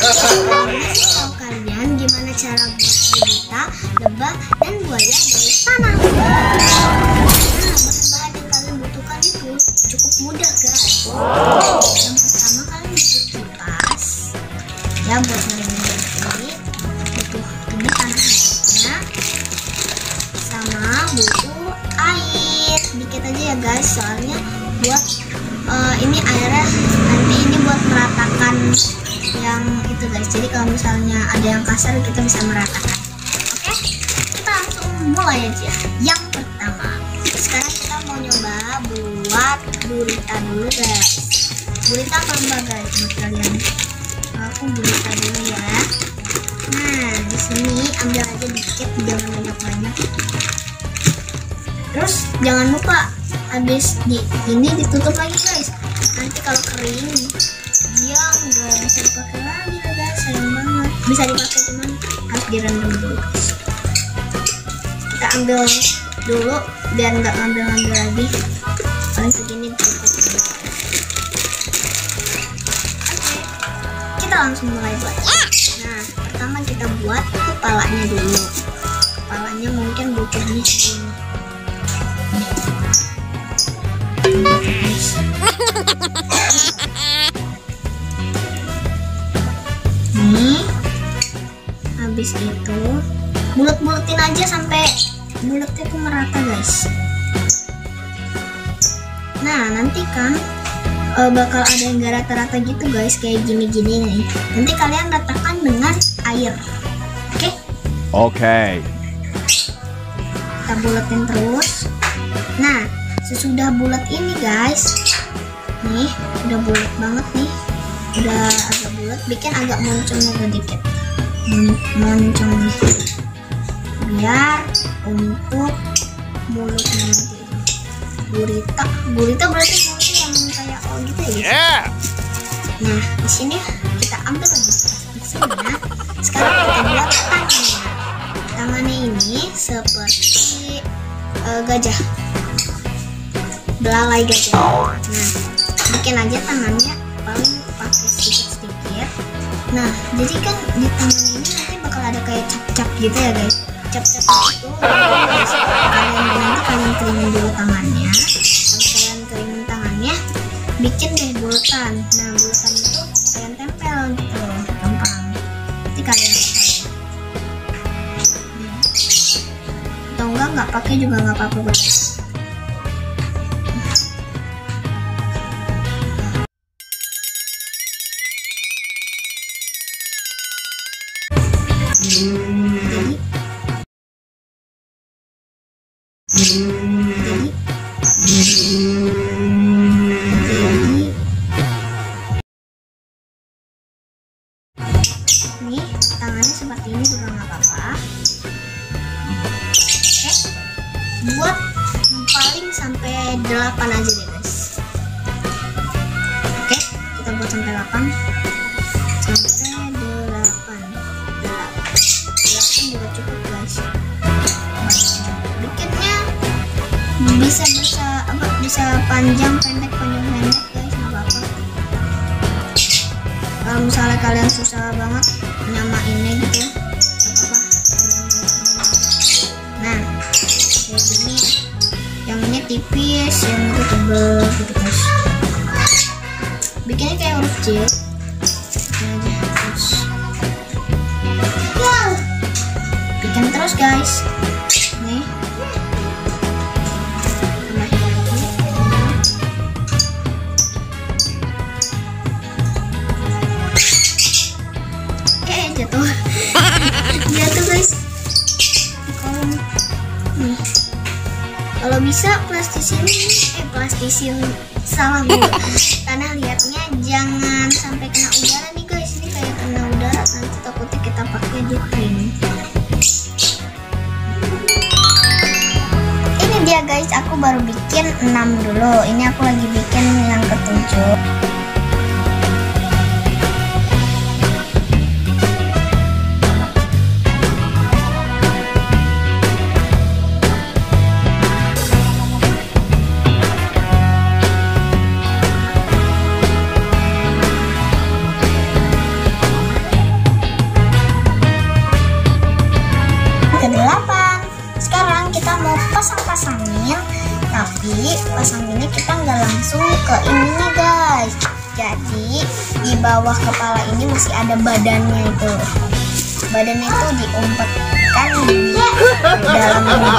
Tahu kalian gimana cara buat gurita, lebah, dan buaya dari tanah? Bahan-bahan yang kalian butuhkan itu cukup mudah, guys. Yang pertama kalian butuh kipas, ya buat ngering ini. Butuh ini tanahnya, sama butuh air dikit aja ya guys, soalnya buat ini airnya nanti ini buat meratakan yang itu guys. Jadi kalau misalnya ada yang kasar kita bisa meratakan. Oke, kita langsung mulai aja. Yang pertama, sekarang kita mau nyoba buat gurita dulu guys. Gurita apa enggak guys menurut kalian? Aku gurita dulu ya. Nah, di sini ambil aja dikit, jangan banyak-banyak. Terus jangan lupa habis ini ditutup lagi guys. Nanti kalau kering dia nggak bisa dipakai lagi ya guys, sayang banget. Bisa dipakai cuman harus direndam dulu guys. Kita ambil dulu biar nggak ngambil lagi. Paling segini cukup. Oke, kita langsung mulai buat. Nah, pertama kita buat kepalanya dulu. Kepalanya mungkin butuhnya segini. Nih, habis itu bulet-buletin aja sampai buletnya tuh merata guys. Nah, nanti kan bakal ada yang gak rata-rata gitu guys, kayak gini-gini nih. Nanti kalian ratakan dengan air. Oke? Oke. Kita buletin terus. Nah, sesudah bulat ini guys, nih udah bulat banget nih, udah agak bulat, bikin agak moncong sedikit, moncong nih, biar untuk mulutnya nanti gurita berarti mulutnya yang kayak gitu ya. Nah, di sini kita ambil lagi di sini ya. Sekarang kita buat tangannya ini seperti gajah, belalai gajah. Nah, bikin aja tangannya paling pakai sedikit. Nah, jadi kan di tangan ini nanti bakal ada kayak cap-cap gitu ya guys. Cap-cap itu guys, kalian keringin dulu tangannya. Kalau kalian keringin tangannya, bikin deh bulatan. Nah, bulatan itu kalian tempel gitu, gampang. Nanti kalian atau nggak pakai juga nggak apa-apa guys. Nih, tangannya seperti ini juga nggak apa-apa. Oke, buat paling sampai 8 aja deh guys. Oke, kita buat sampai 8 juga cukup guys. Bikinnya bisa panjang pendek guys, nggak apa-apa. Kalau misalnya kalian susah banget nyamainnya gitu, nggak apa-apa. Nah, kayak gini, yang ini tipis, yang itu tebel gitu guys. Bikinnya kayak huruf C. Bikin terus guys. Nih. Jatuh. Jatuh guys. Kalau bisa plastisin salah dulu. Tanah liatnya jangan sampai kena udara nih guys. Ini kayak kena udara, nanti takutnya kita pakai juhring. Ini dia guys, aku baru bikin 6 dulu. Ini aku lagi bikin yang ke-7. langsung ke ininya guys. Jadi di bawah kepala ini masih ada badannya itu. Badannya itu diumpetkan di dalam ini.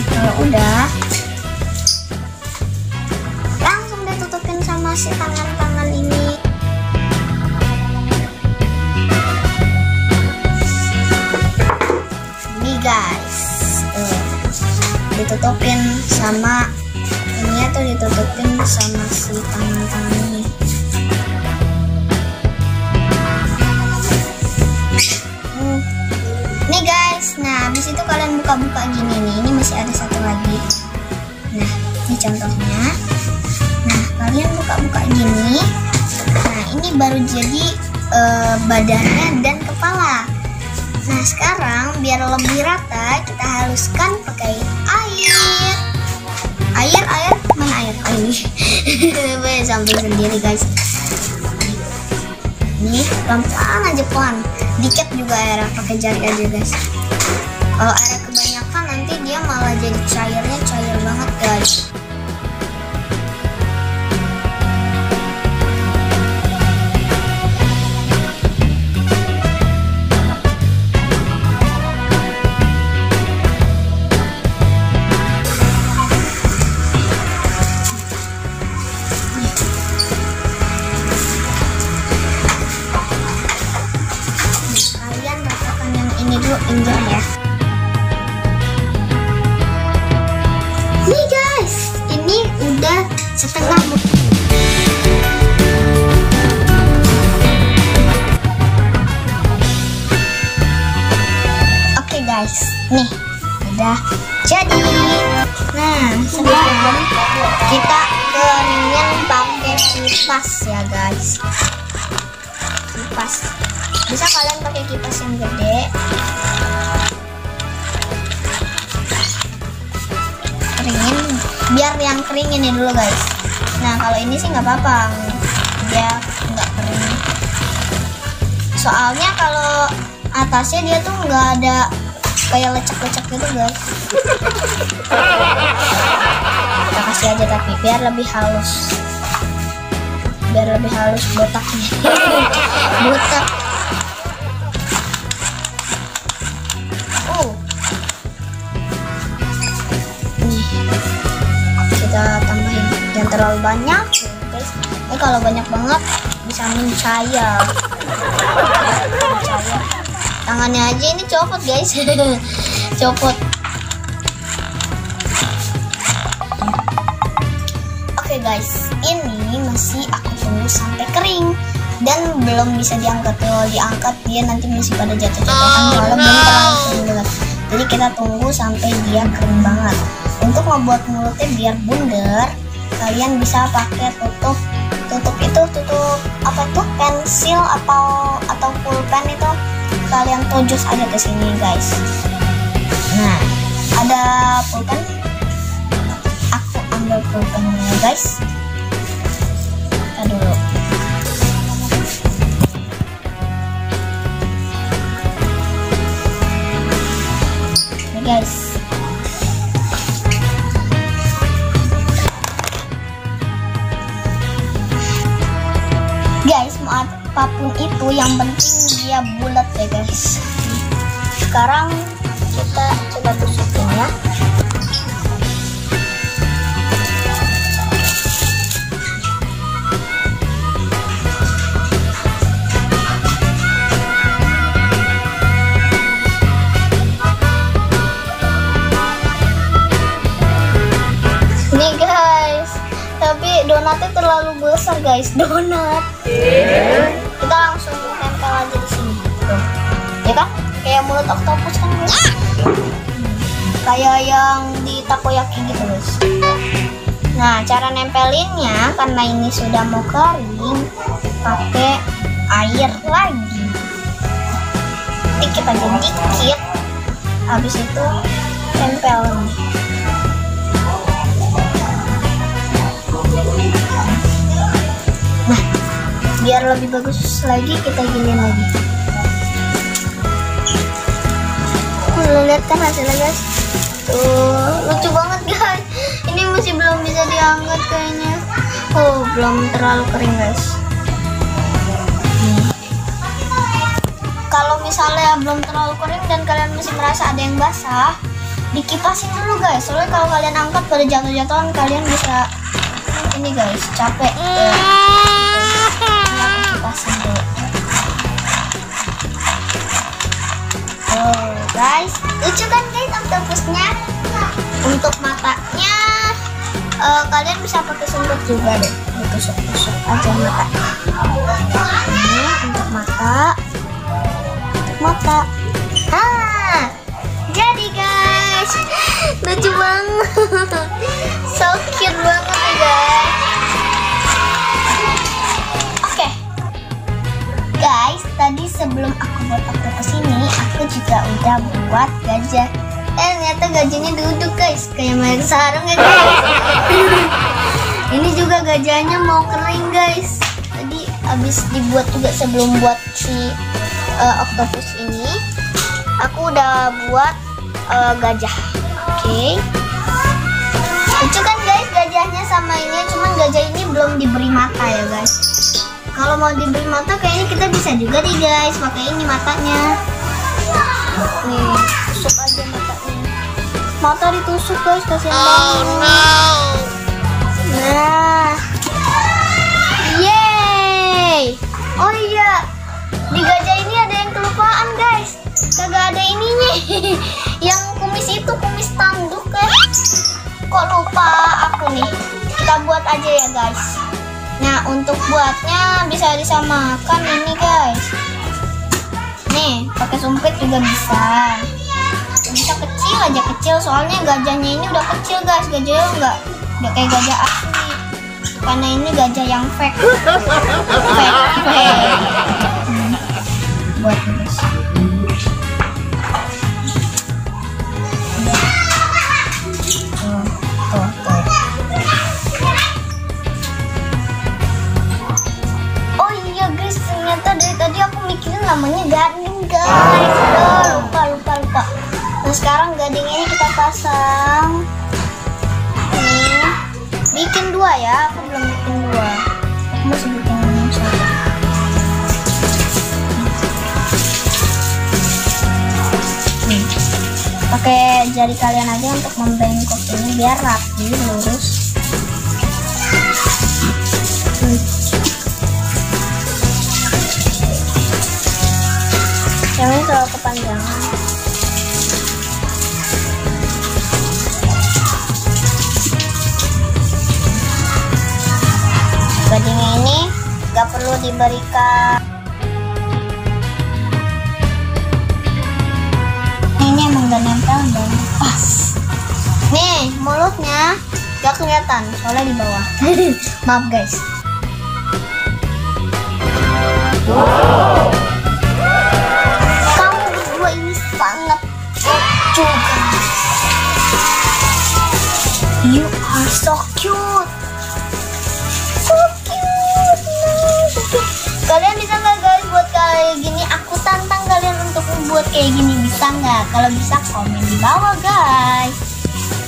Kalau udah langsung ditutupin sama si tangan-tangan ini. Ini guys, ditutupin sama ini tuh, ditutupin sama si tangan-tangan ini. Nih guys, nah habis itu kalian buka-buka gini nih, ini masih ada satu lagi. Nah ini contohnya. Nah kalian buka-buka gini. Nah ini baru jadi badannya dan kepala. Nah sekarang biar lebih rata kita haluskan pakai air. Air mana air? Oh ini. Boleh sambil sendiri guys. Ini pelan-pelan aja, pelan. Dikit juga airnya, pakai jari aja guys. Kalau airnya kebanyakan nanti dia malah jadi cairnya cair banget guys. Enjoy ya. Nih guys, ini udah setengah. Oke guys, nih udah jadi. Nah sekarang kita keringin pakai kipas ya guys. Kipas. Bisa kalian pakai kipas yang gede. Keringin, biar yang kering ini dulu guys. Nah kalau ini sih nggak apa-apa, dia nggak kering. Soalnya kalau atasnya dia tuh nggak ada kayak lecek-lecek gitu guys. Kita kasih aja tapi biar lebih halus. Biar lebih halus botaknya. Botak. Kita tambahin, jangan terlalu banyak guys. Kalau banyak banget bisa mencair. Tangannya aja ini copot guys. Copot. Oke guys, ini masih aku tunggu sampai kering dan belum bisa diangkat. Kalau diangkat dia nanti masih pada jatuh-jatuhan kalau belum terlalu kering. Jadi kita tunggu sampai dia kering banget. Untuk membuat mulutnya biar bundar, kalian bisa pakai tutup itu tutup apa tuh, pensil atau pulpen itu kalian tojos aja ke sini guys. Nah ada pulpen, aku ambil pulpennya guys. Kita dulu. Ini guys. Guys, mau apapun itu yang penting dia bulat ya guys. Sekarang kita coba tusukin ya. Nih guys, tapi donatnya terlalu besar guys, donat. Kita langsung tempel aja di sini, tuh. Ya kan? Kayak mulut oktopus kan guys. Kayak yang di takoyaki gitu guys. Nah, cara nempelinnya karena ini sudah mau kering, pakai air lagi. dikit aja, dikit. Habis itu tempel nih. Nah, biar lebih bagus lagi kita giniin lagi. Lihat kan hasilnya guys. Tuh, lucu banget guys. Ini masih belum bisa diangkat kayaknya. Oh, belum terlalu kering guys. Kalau misalnya belum terlalu kering dan kalian masih merasa ada yang basah, dikipasin dulu guys. Soalnya kalau kalian angkat pada jatuh-jatuhan, kalian bisa ini guys, capek. Kipasin dulu. Oh guys, lucu kan guys octopusnya. Untuk matanya kalian bisa pakai sumpit juga deh, ditusuk-tusuk aja mata. Ini untuk mata. Jadi guys, lucu banget. So cute banget ya guys. Oke guys, tadi sebelum aku buat octopus ini, aku juga udah buat gajah. Ternyata gajahnya duduk guys, kayak main sarung ya guys. Ini juga gajahnya mau kering guys. Tadi habis dibuat juga sebelum buat si octopus ini. Aku udah buat gajah. Oke. Lucu kan guys gajahnya sama ini, cuman gajah ini belum diberi mata ya guys. Kalau mau diberi mata kayaknya kita bisa juga nih guys, pakai ini matanya. Nih, tusuk aja matanya. Mata ditusuk guys, kasihan banget. Nah, yeay. Oh iya, di gajah ini ada yang kelupaan guys. Kagak ada ininya. Yang kumis itu kumis tanduk guys. Kok lupa aku nih. Kita buat aja ya guys. Nah, untuk buatnya bisa disamakan ini guys. Nih, pakai sumpit juga bisa. Bisa kecil aja, kecil, soalnya gajahnya ini udah kecil guys. Gajahnya enggak kayak gajah asli, karena ini gajah yang fake. Buat guys. Oh iya guys, ternyata dari tadi aku mikirin namanya gading guys. Lupa. Nah, sekarang gading ini kita pasang. Nih, bikin 2 ya. Aku belum bikin 2. Aku masih bikin 1. Nih, pakai jari kalian aja untuk membengkok ini biar rapi, lurus. Yang ini terlalu kepanjangan. Gadingnya ini gak perlu diberikan. Ini emang gak nempel dan pas. Nih mulutnya gak kelihatan soalnya di bawah. Maaf guys. Kamu berdua ini sangat lucu guys. You are so cute. Kalian bisa nggak guys buat kayak gini? Aku tantang kalian untuk membuat kayak gini, bisa nggak? Kalau bisa komen di bawah guys.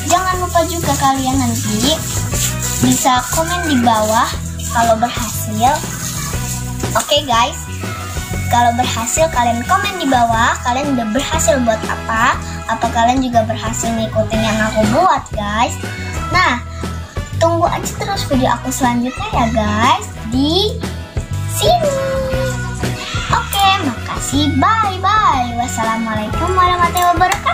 Jangan lupa juga kalian nanti bisa komen di bawah kalau berhasil. Oke guys, kalau berhasil kalian komen di bawah kalian udah berhasil buat apa, atau kalian juga berhasil ngikutin yang aku buat guys. Nah, tunggu aja terus video aku selanjutnya ya guys di sini. Oke, makasih, bye bye. Wassalamualaikum warahmatullahi wabarakatuh.